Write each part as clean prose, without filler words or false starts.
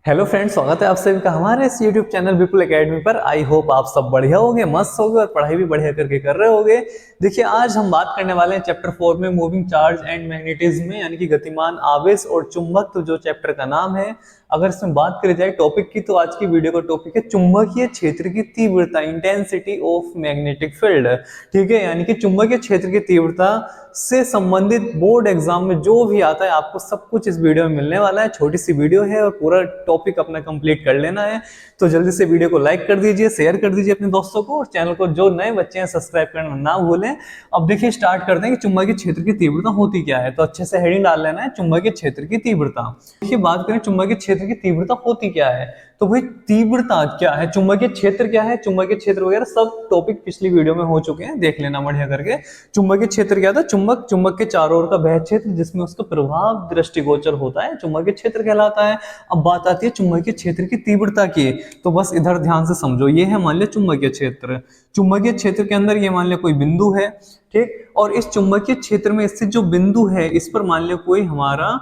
Hello friends, स्वागत है आप सभी का हमारे इस यूट्यूब चैनल विपुल एकेडमी पर। आई होप आप सब बढ़िया होगे, मस्त होगे और पढ़ाई भी बढ़िया करके कर रहे होगे। देखिए, आज हम बात करने वाले हैं चैप्टर 4 में मूविंग चार्ज एंड मैग्नेटिज्म में, यानी कि गतिमान आवेश और चुंबक, तो जो चैप्टर का नाम है। अगर इसमें बात करी जाए टॉपिक की, तो आज की वीडियो का टॉपिक है चुंबकीय क्षेत्र की तीव्रता, इंटेंसिटी ऑफ मैग्नेटिक फील्ड। ठीक है, यानी कि चुंबकीय क्षेत्र की तीव्रता से संबंधित बोर्ड एग्जाम में जो भी आता है, आपको सब कुछ इस वीडियो में मिलने वाला है। छोटी सी वीडियो है और पूरा टॉपिक अपना कंप्लीट कर लेना है। तो जल्दी से वीडियो को लाइक कर दीजिए, शेयर कर दीजिए अपने दोस्तों को, और चैनल को जो नए बच्चे हैं सब्सक्राइब करना ना भूलें। अब देखिए, स्टार्ट करते हैं कि चुंबकीय क्षेत्र की तीव्रता होती क्या है। तो अच्छे से हेडिंग डाल लेना है, चुंबकीय क्षेत्र की तीव्रता। देखिए, बात करें चुंबकीय क्षेत्र की तीव्रता होती क्या है, तो भाई तीव्रता क्या है, चुंबकीय क्षेत्र क्या है, चुंबकीय क्षेत्र वगैरह सब टॉपिक पिछली वीडियो में हो चुके हैं, देख लेना बढ़िया करके। चुंबकीय क्षेत्र क्या था, चुंबक के चारों ओर का वह क्षेत्र जिसमें उसका प्रभाव दृष्टिगोचर होता है, चुंबकीय क्षेत्र कहलाता है। अब बात आती है चुंबकीय क्षेत्र की तीव्रता की, तो बस इधर ध्यान से समझो। ये है मान लिया चुंबकीय क्षेत्र। चुंबकीय क्षेत्र के अंदर ये मान लिया कोई बिंदु है, ठीक, और इस चुंबकीय क्षेत्र में स्थित जो बिंदु है, इस पर मान लिया कोई हमारा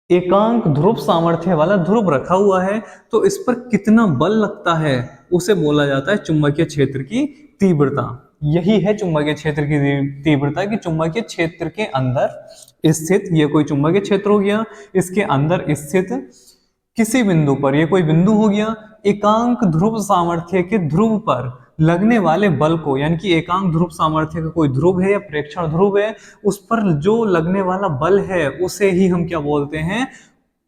एकांक ध्रुव सामर्थ्य वाला ध्रुव रखा हुआ है। तो इस पर कितना बल लगता है उसे बोला जाता है चुंबकीय क्षेत्र की तीव्रता। यही है चुंबकीय क्षेत्र की तीव्रता, कि चुंबकीय क्षेत्र के अंदर स्थित, ये कोई चुंबकीय क्षेत्र हो गया, इसके अंदर स्थित किसी बिंदु पर, ये कोई बिंदु हो गया, एकांक ध्रुव सामर्थ्य के ध्रुव पर लगने वाले बल को, यानी कि एकांक ध्रुव सामर्थ्य का कोई ध्रुव है या प्रेक्षण ध्रुव है, उस पर जो लगने वाला बल है उसे ही हम क्या बोलते हैं,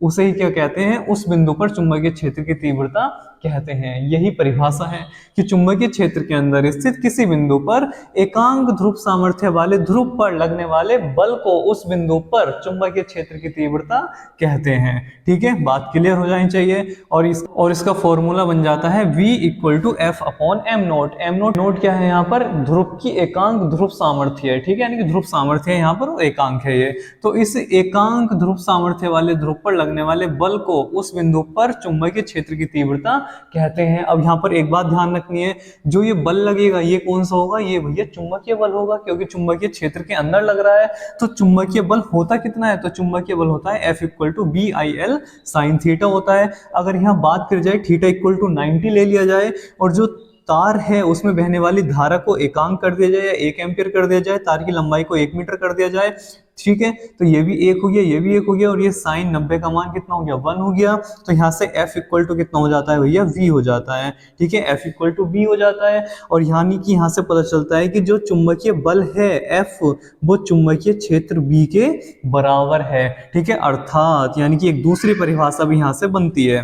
उसे ही क्या कहते हैं, उस बिंदु पर चुंबकीय क्षेत्र की तीव्रता कहते हैं। यही परिभाषा है कि चुंबकीय क्षेत्र के अंदर स्थित किसी बिंदु पर एकांक ध्रुव सामर्थ्य वाले ध्रुव पर लगने वाले बल को उस बिंदु पर चुंबकीय क्षेत्र की तीव्रता कहते हैं। ठीक है, बात क्लियर हो जानी चाहिए। और इसका फॉर्मूला बन जाता है V = F/m0। m0 क्या है यहाँ पर, ध्रुव की एकांक ध्रुव सामर्थ्य है। ठीक है, यानी कि ध्रुव सामर्थ्य है यहाँ पर, एकांक है ये। तो इस एकांक ध्रुव सामर्थ्य वाले ध्रुव पर लगने वाले बल को उस बिंदु पर चुंबकीय क्षेत्र की तीव्रता कहते हैं। अब यहाँ पर एक बात ध्यान रखनी है, जो ये बल लगेगा ये कौन सा होगा, ये भैया चुंबकीय बल होगा, क्योंकि चुंबकीय क्षेत्र के अंदर लग रहा है। तो चुंबकीय बल होता कितना है, तो चुंबकीय बल होता है F = BIL sin थीटा होता है। अगर यहाँ बात करी जाए थीटा = 90 ले लिया जाए, और जो तार है उसमें बहने वाली धारा को एकांक कर दिया जाए या 1 एम्पीयर कर दिया जाए, तार की लंबाई को 1 मीटर कर दिया जाए, ठीक है, तो ये भी 1 हो गया, ये भी 1 हो गया, और ये साइन 90 का मान कितना हो गया, 1 हो गया। तो यहाँ से F = कितना हो जाता है भैया, V हो जाता है। ठीक है, F = V हो जाता है। और यानी कि यहाँ से पता चलता है कि जो चुंबकीय बल है F, वो चुंबकीय क्षेत्र B के बराबर है। ठीक है, अर्थात यानी कि एक दूसरी परिभाषा भी यहाँ से बनती है।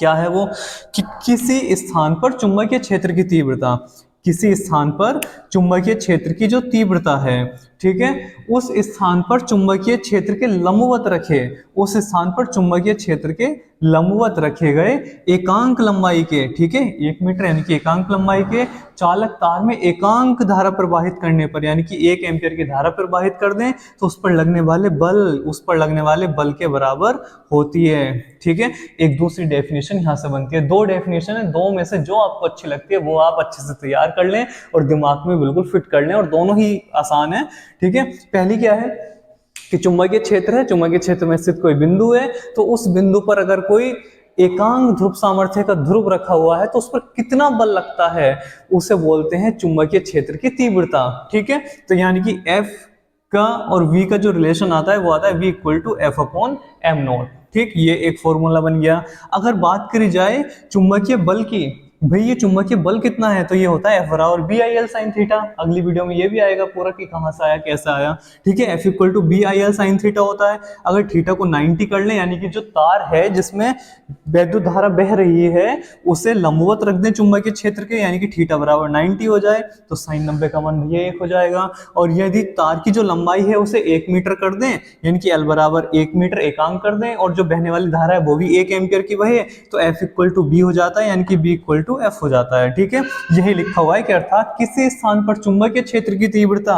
क्या है वो, कि किसी स्थान पर चुंबकीय क्षेत्र की तीव्रता, किसी स्थान पर चुंबकीय क्षेत्र की जो तीव्रता है, ठीक है, उस स्थान पर चुंबकीय क्षेत्र के लंबवत रखे, उस स्थान पर चुंबकीय क्षेत्र के लंबवत रखे गए एकांक लंबाई के, ठीक है, 1 मीटर यानी कि एकांक लंबाई के चालक तार में एकांक धारा प्रवाहित करने पर, यानी कि 1 एम्पीयर की धारा प्रवाहित कर दें, तो उस पर लगने वाले बल के बराबर होती है। ठीक है, एक दूसरी डेफिनेशन यहाँ से बनती है। 2 डेफिनेशन है, 2 में से जो आपको अच्छी लगती है वो आप अच्छे से तैयार कर लें और दिमाग में बिल्कुल फिट कर लें, और दोनों ही आसान है। ठीक है, पहली क्या है कि चुंबकीय क्षेत्र है, चुंबकीय क्षेत्र में स्थित कोई बिंदु है, तो उस बिंदु पर अगर कोई एकांक ध्रुव सामर्थ्य का ध्रुव रखा हुआ है, तो उस पर कितना बल लगता है उसे बोलते हैं चुंबकीय क्षेत्र की तीव्रता। ठीक है, तो यानी कि F का और V का जो रिलेशन आता है वो आता है V = F/m0। ठीक, ये एक फॉर्मूला बन गया। अगर बात करी जाए चुंबकीय बल की, भाई ये चुंबकीय बल कितना है, तो ये होता है F = BIL sin थीटा। अगली वीडियो में ये भी आएगा पूरा कि कहां से आया कैसे आया। ठीक है, F = BIL sin थीटा होता है। अगर थीटा को 90 कर लें, यानी कि जो तार है जिसमें वैद्युत धारा बह रही है उसे लंबवत रख दें चुंबकीय क्षेत्र के, यानी कि थीटा = 90 हो जाए, तो sin 90 का मान भैया 1 हो जाएगा। और यदि तार की जो लंबाई है उसे 1 मीटर कर दें, यानी कि L = 1 मीटर एकांक कर दें, और जो बहने वाली धारा है वो भी 1 एम्पीयर की बहे, तो F = B हो जाता है, यानी कि B = F हो जाता है। ठीक है, यही लिखा हुआ है कि अर्थात किसी स्थान पर चुंबकीय क्षेत्र की तीव्रता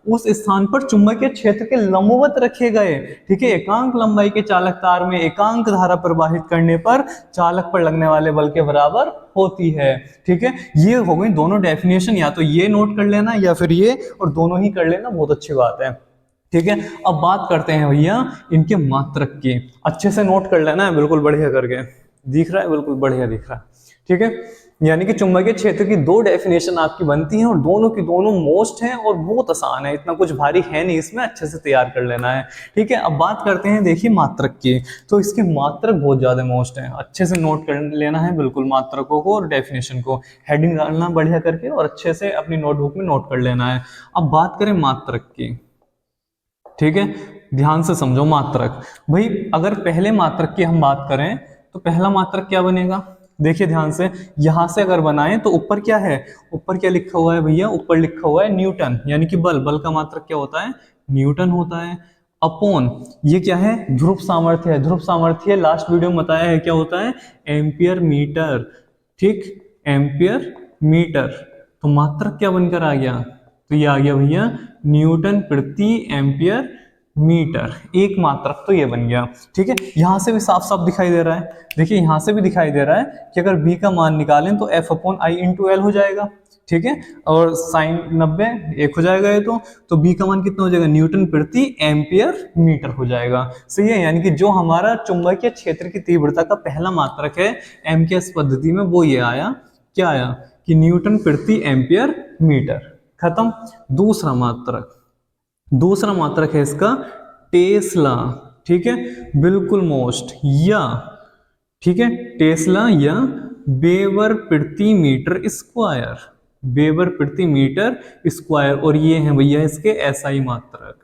उस स्थान पर चुंबकीय क्षेत्र के लंबवत रखे गए, ठीक है, एकांक लंबाई के चालक तार में एकांक धारा प्रवाहित करने पर चालक पर लगने वाले बल के बराबर होती है। ठीक है, ये हो गई दोनों डेफिनेशन, या तो ये नोट कर लेना या फिर ये, और दोनों ही कर लेना, बहुत अच्छी बात है। ठीक है, अब बात करते हैं भैया इनके मात्रक की। अच्छे से नोट कर लेना है, बिल्कुल बढ़िया करके। दिख रहा है, बिल्कुल बढ़िया दिख रहा है। ठीक है, यानी कि चुंबकीय क्षेत्र की दो डेफिनेशन आपकी बनती हैं और दोनों की दोनों मोस्ट हैं और बहुत आसान है, इतना कुछ भारी है नहीं इसमें, अच्छे से तैयार कर लेना है। ठीक है, अब बात करते हैं देखिए मात्रक की। तो इसके मात्रक बहुत ज्यादा मोस्ट हैं, अच्छे से नोट कर लेना है बिल्कुल मात्रकों को और डेफिनेशन को, हेडिंग डालना बढ़िया करके और अच्छे से अपनी नोटबुक में नोट कर लेना है। अब बात करें मात्रक की। ठीक है, ध्यान से समझो मात्रक। भाई अगर पहले मात्रक की हम बात करें तो पहला मात्रक क्या बनेगा, देखिए ध्यान से, यहां से अगर बनाएं तो ऊपर क्या है, ऊपर क्या लिखा हुआ है भैया, ऊपर लिखा हुआ है न्यूटन, यानी कि बल, बल का मात्रक क्या होता है, न्यूटन होता है। अपॉन ये क्या है, ध्रुव सामर्थ्य है, ध्रुव सामर्थ्य लास्ट वीडियो में बताया है क्या होता है, एम्पियर मीटर। ठीक, एम्पियर मीटर। तो मात्रक क्या बनकर आ गया, तो ये आ गया भैया न्यूटन प्रति एम्पियर मीटर, एक मात्रक तो ये बन गया। ठीक है, यहां से भी साफ साफ दिखाई दे रहा है, देखिए यहां से भी दिखाई दे रहा है कि अगर b का मान निकालें तो f upon I into L हो जाएगा। ठीक है, और साइन 90 एक हो जाएगा ये तो b का मान कितना हो जाएगा, न्यूटन प्रति एम्पियर मीटर हो जाएगा। सही है, यानी कि जो हमारा चुंबकीय क्षेत्र की तीव्रता का पहला मात्रक है एमकेएस पद्धति में, वो ये आया, क्या आया कि न्यूटन प्रति एम्पियर मीटर। खत्म। दूसरा मात्रक, दूसरा मात्रक है इसका टेस्ला। ठीक है, बिल्कुल मोस्ट, या ठीक है टेस्ला या वेबर प्रति मीटर स्क्वायर, वेबर प्रति मीटर स्क्वायर, और ये है भैया इसके एसआई मात्रक।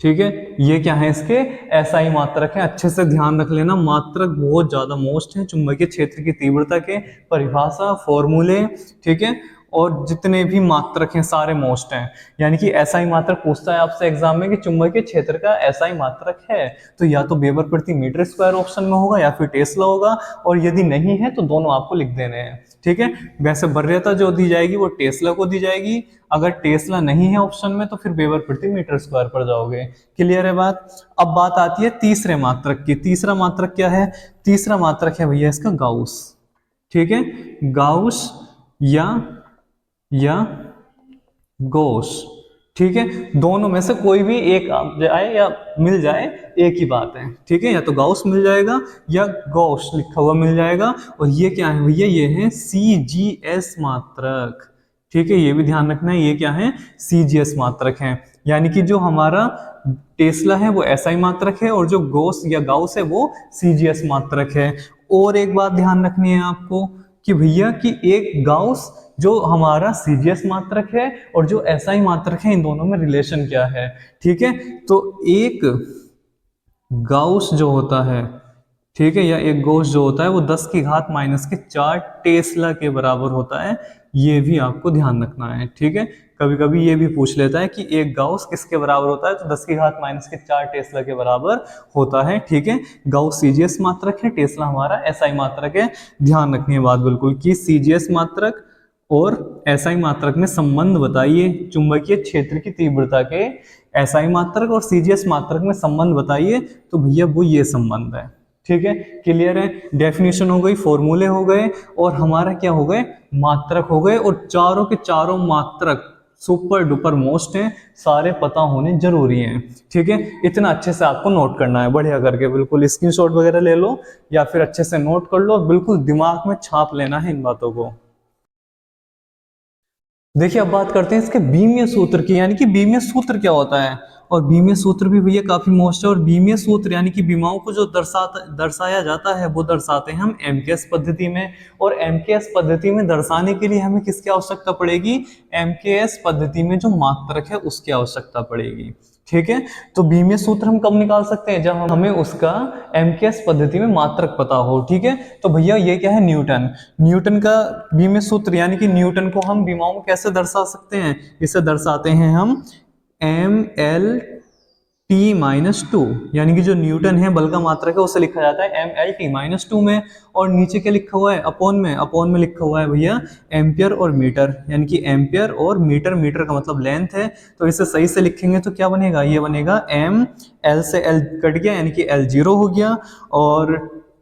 ठीक है, ये क्या है इसके एसआई मात्रक है, अच्छे से ध्यान रख लेना, मात्रक बहुत ज्यादा मोस्ट है चुंबकीय क्षेत्र की तीव्रता के, परिभाषा फॉर्मूले। ठीक है, और जितने भी मात्रक हैं सारे मोस्ट हैं, यानी कि एसआई मात्रक पूछता है आपसे एग्जाम में कि चुंबकीय क्षेत्र का एसआई मात्रक है, तो या तो वेबर प्रति मीटर स्क्वायर ऑप्शन में होगा या फिर टेस्ला होगा, और यदि नहीं है तो दोनों आपको लिख देने हैं। ठीक है, वैसे वरीयता जो दी जाएगी वो टेस्ला को दी जाएगी, अगर टेस्ला नहीं है ऑप्शन में तो फिर वेबर प्रति मीटर स्क्वायर पर जाओगे। क्लियर है बात। अब बात आती है तीसरे मात्रक की। तीसरा मात्रक क्या है, तीसरा मात्रक है भैया इसका गाउस। ठीक है, गाउस या गॉस। ठीक है, दोनों में से कोई भी एक आप जाए या मिल जाए, एक ही बात है। ठीक है, या तो गाउस मिल जाएगा या गॉस लिखा हुआ मिल जाएगा, और ये क्या है भैया, ये है सीजीएस मात्रक। ठीक है, ये भी ध्यान रखना है, ये क्या है, सीजीएस मात्रक है, यानी कि जो हमारा टेस्ला है वो एसआई मात्रक है और जो गॉस या गाउस है वो सीजीएस मात्रक है। और एक बात ध्यान रखनी है आपको कि भैया कि एक गाउस जो हमारा सीजीएस मात्रक है और जो एसआई मात्रक है, इन दोनों में रिलेशन क्या है। ठीक है, तो एक गाउस जो होता है, ठीक है, या एक गॉस जो होता है वो 10 की घात माइनस के 4 टेस्ला के बराबर होता है, ये भी आपको ध्यान रखना है। ठीक है, कभी कभी ये भी पूछ लेता है कि एक गाउस किसके बराबर होता है, तो 10 की घात माइनस के 4 टेस्ला के बराबर होता है। ठीक है, गाउस सीजीएस मात्रक है, टेस्ला हमारा एसआई मात्रक है। ध्यान रखनी है बात बिल्कुल कि सीजीएस मात्रक और एसआई मात्रक में संबंध बताइए, चुंबकीय क्षेत्र की तीव्रता के एसआई मात्रक और सीजीएस मात्रक में संबंध बताइए, तो भैया वो ये संबंध है। ठीक है, क्लियर है, डेफिनेशन हो गई, फॉर्मूले हो गए, और हमारा क्या हो गए, मात्रक हो गए, और चारों के चारों मात्रक सुपर डुपर मोस्ट हैं, सारे पता होने जरूरी हैं। ठीक है, इतना अच्छे से आपको नोट करना है बढ़िया करके, बिल्कुल स्क्रीनशॉट वगैरह ले लो या फिर अच्छे से नोट कर लो, बिल्कुल दिमाग में छाप लेना है इन बातों को। देखिए अब बात करते हैं इसके बीमीय सूत्र की, यानी कि बीमीय सूत्र क्या होता है, और बीमीय सूत्र भी भैया काफी मोस्ट है। और बीमीय सूत्र यानी कि विमाओं को जो दर्शाया जाता है वो दर्शाते हैं हम एमकेएस पद्धति में, और एमकेएस पद्धति में दर्शाने के लिए हमें किसकी आवश्यकता पड़ेगी, एमकेएस पद्धति में जो मात्रक है उसकी आवश्यकता पड़ेगी। ठीक है, तो बीमीय सूत्र हम कब निकाल सकते हैं, जब हमें उसका एमकेएस पद्धति में मात्रक पता हो। ठीक है, तो भैया ये क्या है, न्यूटन, न्यूटन का बीमीय सूत्र, यानी कि न्यूटन को हम विमाओं में कैसे दर्शा सकते हैं, इसे दर्शाते हैं हम M L T minus two, यानी कि जो न्यूटन है बल का मात्रक है उसे लिखा जाता है M L T minus two में, और नीचे क्या लिखा हुआ है, अपॉन में, अपॉन में लिखा हुआ है भैया एम्पियर और मीटर, यानी कि एम्पियर और मीटर, मीटर का मतलब लेंथ है, तो इसे सही से लिखेंगे तो क्या बनेगा, ये बनेगा एम, एल से एल कट गया यानी कि एल जीरो हो गया, और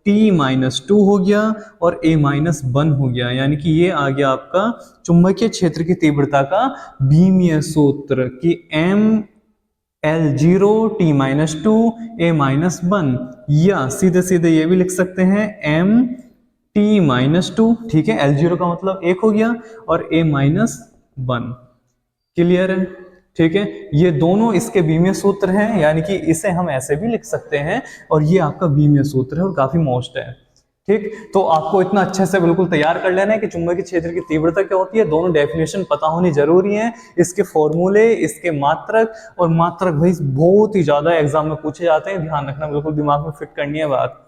टी माइनस टू हो गया, और ए माइनस वन हो गया, यानी कि ये आ गया आपका चुंबकीय क्षेत्र की तीव्रता का बीमीय सूत्र कि एम L0 t-2 a-1, या सीधे सीधे ये भी लिख सकते हैं m t-2, ठीक है। L0 का मतलब 1 हो गया और a-1, क्लियर है, ठीक है। ये दोनों इसके बीमीय सूत्र हैं, यानी कि इसे हम ऐसे भी लिख सकते हैं और ये आपका बीमीय सूत्र है और काफी मोस्ट है, ठीक। तो आपको इतना अच्छे से बिल्कुल तैयार कर लेना है कि चुंबकीय क्षेत्र की तीव्रता क्या होती है, दोनों डेफिनेशन पता होनी जरूरी है, इसके फॉर्मूले, इसके मात्रक, और मात्रक भाई बहुत ही ज्यादा एग्जाम में पूछे जाते हैं, ध्यान रखना, बिल्कुल दिमाग में फिट करनी है बात।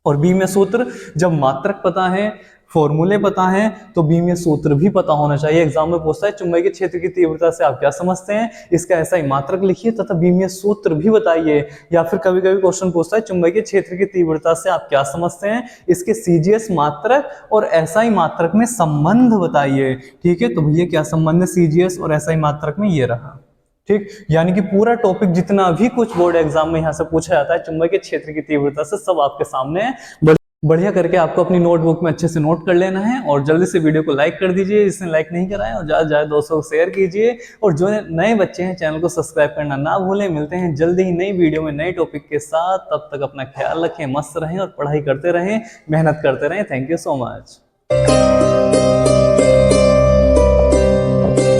और बीमीय सूत्र, जब मात्रक पता है, फॉर्मूले पता है, तो बीमीय सूत्र भी पता होना चाहिए। एग्जाम में पूछता है चुंबकीय क्षेत्र की तीव्रता से आप क्या समझते हैं, इसका ऐसा ही मात्रक लिखिए तथा बीमीय सूत्र भी बताइए। या फिर कभी कभी क्वेश्चन पूछता है चुंबकीय क्षेत्र की तीव्रता से आप क्या समझते हैं, इसके सीजीएस मात्रक और एसआई मात्रक में संबंध बताइए, ठीक है। तो भैया क्या संबंध है सीजीएस और एसआई मात्रक में, ये रहा, ठीक। यानी कि पूरा टॉपिक जितना भी कुछ बोर्ड एग्जाम में यहाँ से पूछा जाता है चुंबकीय क्षेत्र की तीव्रता से, सब आपके सामने है। बढ़िया करके आपको अपनी नोटबुक में अच्छे से नोट कर लेना है, और जल्दी से वीडियो को लाइक कर दीजिए जिसने लाइक नहीं करा है, और ज्यादा ज्यादा दोस्तों को शेयर कीजिए, और जो नए बच्चे हैं चैनल को सब्सक्राइब करना ना भूलें। मिलते हैं जल्दी ही नई वीडियो में नए टॉपिक के साथ, तब तक अपना ख्याल रखें, मस्त रहें और पढ़ाई करते रहें, मेहनत करते रहें। Thank you so much.